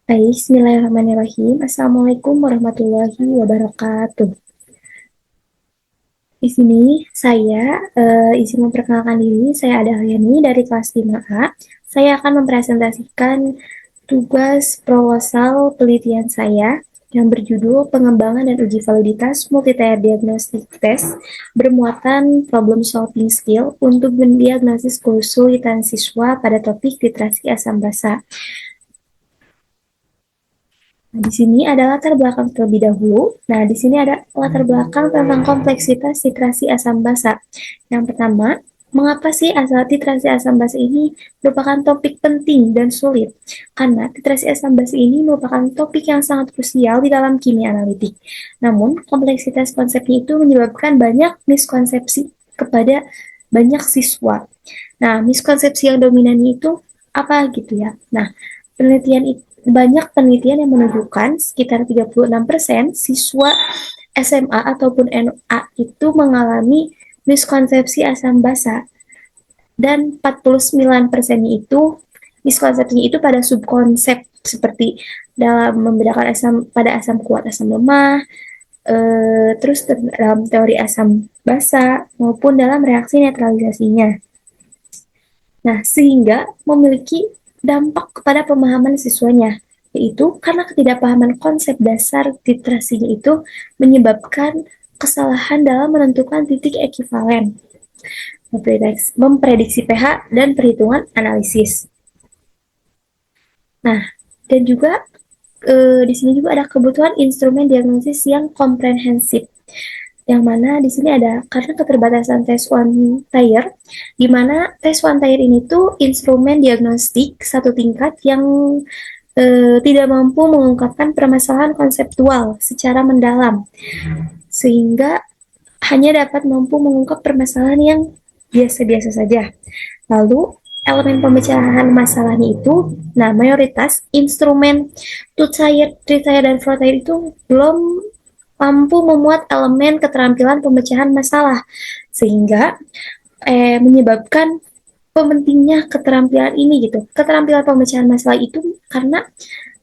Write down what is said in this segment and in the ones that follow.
Baik, Bismillahirrahmanirrahim. Assalamualaikum warahmatullahi wabarakatuh. Di sini saya izin memperkenalkan diri. Saya Adahyani dari kelas 5A. Saya akan mempresentasikan tugas proposal penelitian saya yang berjudul Pengembangan dan Uji Validitas Multi-Tier Diagnostic Test bermuatan problem solving skill untuk mendiagnosis kesulitan siswa pada topik literasi asam basa. Nah, di sini ada latar belakang terlebih dahulu. Nah, di sini ada latar belakang tentang kompleksitas titrasi asam basa. Yang pertama, mengapa sih asal titrasi asam basa ini merupakan topik penting dan sulit? Karena titrasi asam basa ini merupakan topik yang sangat krusial di dalam kimia analitik. Namun, kompleksitas konsepnya itu menyebabkan banyak miskonsepsi kepada banyak siswa. Nah, miskonsepsi yang dominan itu apa gitu ya? Nah, banyak penelitian yang menunjukkan sekitar 36% siswa SMA ataupun NA itu mengalami miskonsepsi asam basa dan 49% itu miskonsepsinya itu pada subkonsep seperti dalam membedakan asam pada asam kuat asam lemah, terus dalam teori asam basa maupun dalam reaksi netralisasinya. Nah, sehingga memiliki dampak kepada pemahaman siswanya, yaitu karena ketidakpahaman konsep dasar titrasinya itu menyebabkan kesalahan dalam menentukan titik ekivalen, memprediksi pH, dan perhitungan analisis. Nah, dan juga di sini juga ada kebutuhan instrumen diagnosis yang komprehensif, yang mana di sini ada karena keterbatasan tes one tier, di mana tes one tier ini tuh instrumen diagnostik satu tingkat yang tidak mampu mengungkapkan permasalahan konseptual secara mendalam, sehingga hanya dapat mampu mengungkap permasalahan yang biasa-biasa saja. Lalu elemen pemecahan masalahnya itu, nah mayoritas instrumen two-tier, three-tier, dan four-tier itu belum mampu memuat elemen keterampilan pemecahan masalah, sehingga menyebabkan pentingnya keterampilan ini gitu. Keterampilan pemecahan masalah itu karena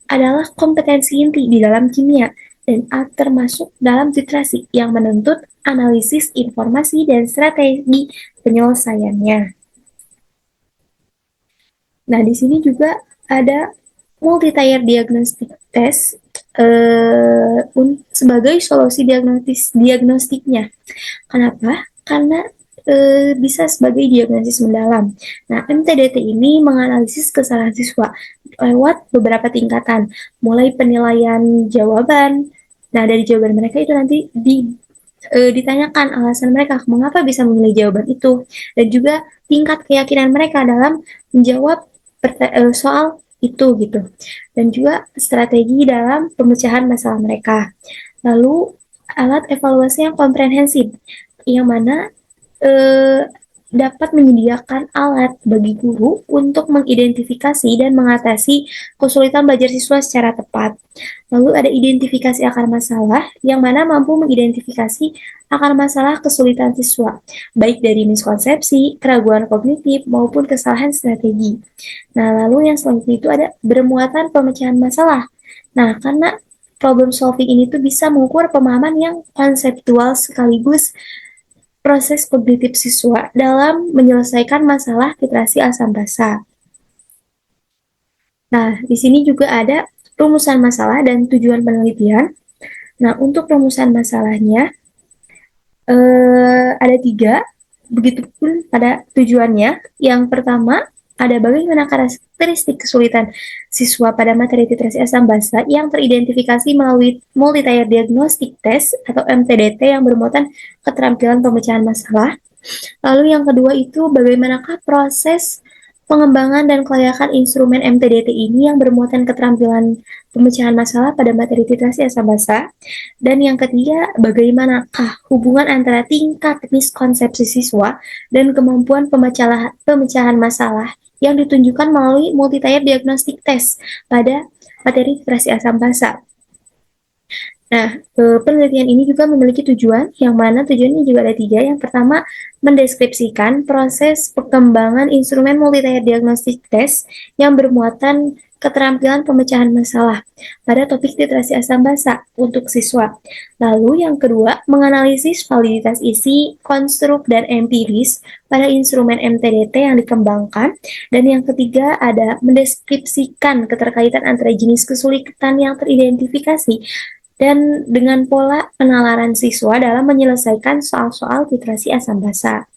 adalah kompetensi inti di dalam kimia dan termasuk dalam titrasi yang menuntut analisis informasi dan strategi penyelesaiannya. Nah, di sini juga ada multi-tier diagnostic test sebagai solusi diagnostiknya. Kenapa? Karena bisa sebagai diagnosis mendalam. Nah, MTDT ini menganalisis kesalahan siswa lewat beberapa tingkatan, mulai penilaian jawaban. Nah, dari jawaban mereka itu nanti ditanyakan alasan mereka mengapa bisa memilih jawaban itu, dan juga tingkat keyakinan mereka dalam menjawab soal itu gitu, dan juga strategi dalam pemecahan masalah mereka. Lalu alat evaluasi yang komprehensif, yang mana eh, dapat menyediakan alat bagi guru untuk mengidentifikasi dan mengatasi kesulitan belajar siswa secara tepat. Lalu ada identifikasi akar masalah, yang mana mampu mengidentifikasi akar masalah kesulitan siswa, baik dari miskonsepsi, keraguan kognitif, maupun kesalahan strategi. Nah, lalu yang selanjutnya itu ada bermuatan pemecahan masalah. Nah, karena problem solving ini tuh bisa mengukur pemahaman yang konseptual sekaligus proses kognitif siswa dalam menyelesaikan masalah literasi asam basa. Nah, di sini juga ada rumusan masalah dan tujuan penelitian. Nah, untuk rumusan masalahnya ada tiga, begitupun pada tujuannya. Yang pertama, ada bagaimana karakteristik kesulitan siswa pada materi literasi asam basa yang teridentifikasi melalui multi-tier diagnostic test atau MTDT yang bermuatan keterampilan pemecahan masalah. Lalu yang kedua itu bagaimanakah proses pengembangan dan kelayakan instrumen MTDT ini yang bermuatan keterampilan pemecahan masalah pada materi literasi asam basa. Dan yang ketiga, bagaimanakah hubungan antara tingkat miskonsepsi siswa dan kemampuan pemecahan masalah yang ditunjukkan melalui multi-tier diagnostic test pada materi literasi asam basa. Nah, penelitian ini juga memiliki tujuan, yang mana tujuannya juga ada tiga. Yang pertama, mendeskripsikan proses perkembangan instrumen multi-tier diagnostic test yang bermuatan keterampilan pemecahan masalah pada topik literasi asam basa untuk siswa. Lalu yang kedua, menganalisis validitas isi, konstruk, dan empiris pada instrumen MTDT yang dikembangkan. Dan yang ketiga ada mendeskripsikan keterkaitan antara jenis kesulitan yang teridentifikasi dan dengan pola penalaran siswa dalam menyelesaikan soal-soal literasi asam basa.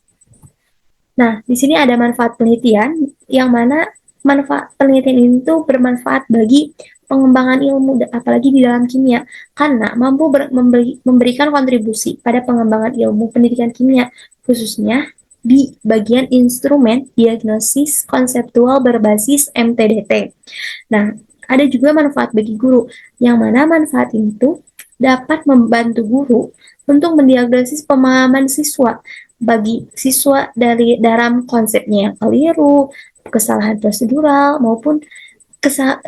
Nah, di sini ada manfaat penelitian, yang mana manfaat penelitian ini tuh bermanfaat bagi pengembangan ilmu, apalagi di dalam kimia, karena mampu memberikan kontribusi pada pengembangan ilmu pendidikan kimia, khususnya di bagian instrumen diagnosis konseptual berbasis MTDT. Nah, ada juga manfaat bagi guru, yang mana manfaat itu dapat membantu guru untuk mendiagnosis pemahaman siswa bagi siswa dari dalam konsepnya yang keliru, kesalahan prosedural, maupun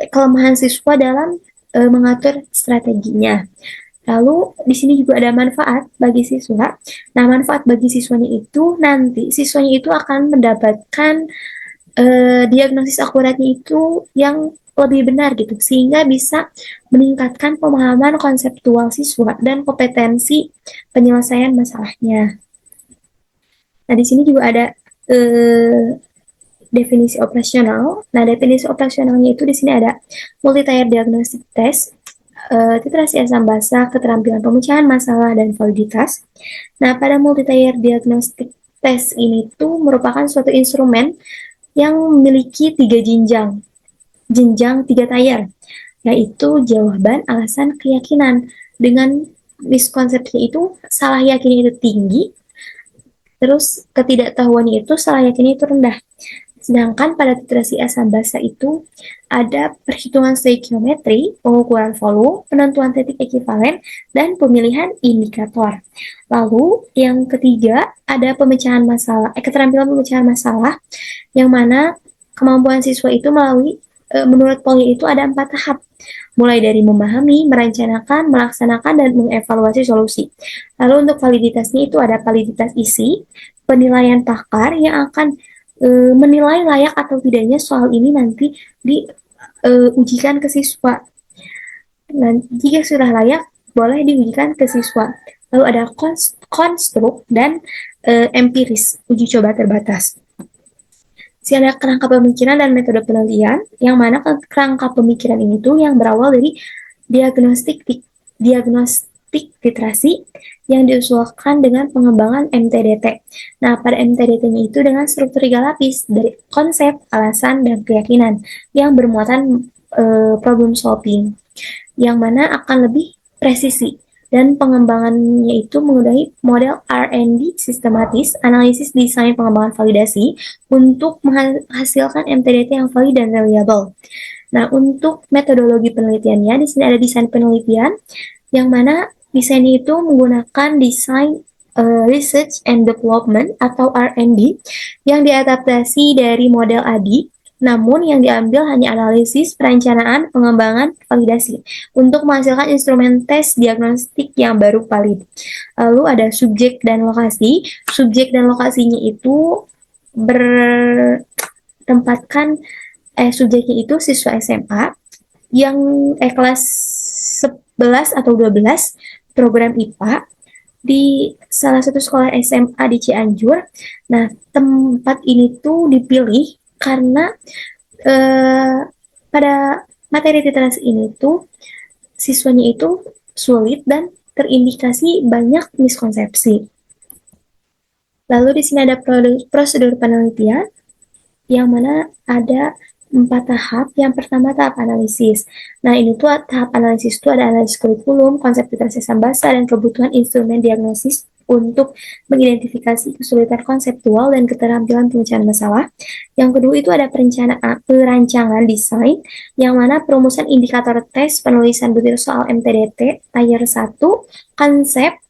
kelemahan siswa dalam mengatur strateginya. Lalu di sini juga ada manfaat bagi siswa. Nah, manfaat bagi siswanya itu nanti siswanya itu akan mendapatkan diagnosis akuratnya itu yang lebih benar gitu, sehingga bisa meningkatkan pemahaman konseptual siswa dan kompetensi penyelesaian masalahnya. Nah, di sini juga ada definisi operasional. Nah, definisi operasionalnya itu di sini ada multi-tier diagnostic test, literasi asam basa, keterampilan pemecahan masalah, dan validitas. Nah, pada multi-tier diagnostic test ini tuh merupakan suatu instrumen yang memiliki 3 jenjang 3 tier, yaitu jawaban, alasan, keyakinan. Dengan miskonsepsinya itu, salah yakinnya itu tinggi, terus ketidaktahuannya itu salah yakinnya itu rendah. Sedangkan pada literasi asam basa itu ada perhitungan stoikiometri, pengukuran volume, penentuan titik ekivalen, dan pemilihan indikator. Lalu yang ketiga ada pemecahan masalah, keterampilan pemecahan masalah, yang mana kemampuan siswa itu melalui menurut Polya itu ada 4 tahap, mulai dari memahami, merencanakan, melaksanakan, dan mengevaluasi solusi. Lalu untuk validitasnya itu ada validitas isi, penilaian pakar yang akan menilai layak atau tidaknya soal ini nanti diujikan ke siswa. Dan jika sudah layak, boleh diujikan ke siswa. Lalu ada konstruk dan empiris, uji coba terbatas. Ada kerangka pemikiran dan metode penelitian, yang mana kerangka pemikiran ini tuh yang berawal dari diagnostik literasi yang diusulkan dengan pengembangan MTDT. Nah, pada MTDT-nya itu dengan struktur 3 lapis dari konsep, alasan, dan keyakinan yang bermuatan problem solving, yang mana akan lebih presisi. Dan pengembangannya itu menggunakan model R&D sistematis, analisis desain pengembangan validasi untuk menghasilkan MTDT yang valid dan reliable. Nah, untuk metodologi penelitiannya, di sini ada desain penelitian, yang mana desainnya itu menggunakan desain research and development atau R&D yang diadaptasi dari model ADI, namun yang diambil hanya analisis, perencanaan, pengembangan, validasi untuk menghasilkan instrumen tes diagnostik yang baru valid. Lalu ada subjek dan lokasi. Subjek dan lokasinya itu bertempatkan subjeknya itu siswa SMA yang kelas 11 atau 12 program IPA di salah satu sekolah SMA di Cianjur. Nah, tempat ini tuh dipilih karena pada materi literasi ini tuh siswanya itu sulit dan terindikasi banyak miskonsepsi. Lalu di sini ada prosedur penelitian, yang mana ada 4 tahap. Yang pertama tahap analisis. Nah, ini tuh tahap analisis itu ada analisis kurikulum, konsep literasi asam basa, dan kebutuhan instrumen diagnosis untuk mengidentifikasi kesulitan konseptual dan keterampilan pemecahan masalah. Yang kedua itu ada perancangan desain, yang mana perumusan indikator tes, penulisan butir soal MTDT, tier 1, konsep,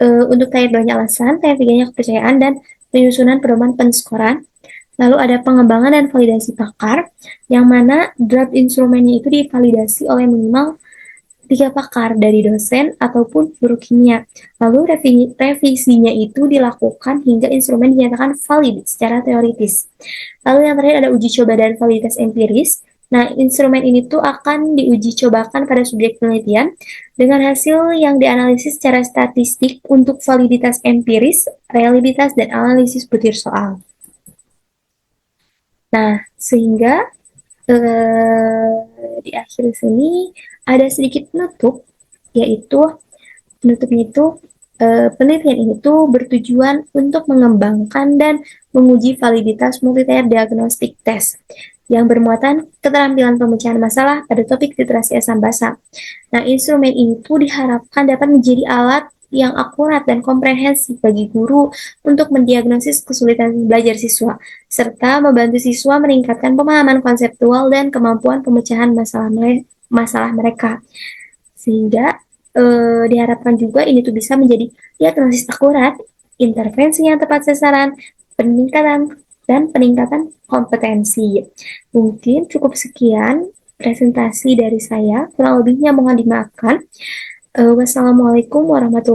untuk tier 2-nya alasan, tier 3-nya kepercayaan, dan penyusunan pedoman penskoran. Lalu ada pengembangan dan validasi pakar, yang mana draft instrumennya itu divalidasi oleh minimal 3 pakar dari dosen ataupun guru kimia. Lalu revisinya itu dilakukan hingga instrumen dinyatakan valid secara teoritis. Lalu yang terakhir ada uji coba dan validitas empiris, Nah, instrumen ini tuh akan diuji cobakan pada subjek penelitian dengan hasil yang dianalisis secara statistik untuk validitas empiris, realitas, dan analisis butir soal. Nah, sehingga di akhir sini ada sedikit penutup, yaitu penutupnya itu penelitian ini tuh bertujuan untuk mengembangkan dan menguji validitas multi-tier diagnostic test yang bermuatan keterampilan pemecahan masalah pada topik literasi asam basa. Nah, instrumen ini tuh diharapkan dapat menjadi alat yang akurat dan komprehensif bagi guru untuk mendiagnosis kesulitan belajar siswa, serta membantu siswa meningkatkan pemahaman konseptual dan kemampuan pemecahan masalah mereka. Sehingga diharapkan juga ini tuh bisa menjadi diagnosis akurat, intervensi yang tepat sasaran, peningkatan peningkatan kompetensi. Mungkin cukup sekian presentasi dari saya, kurang lebihnya mohon dimaafkan. Wassalamualaikum warahmatullahi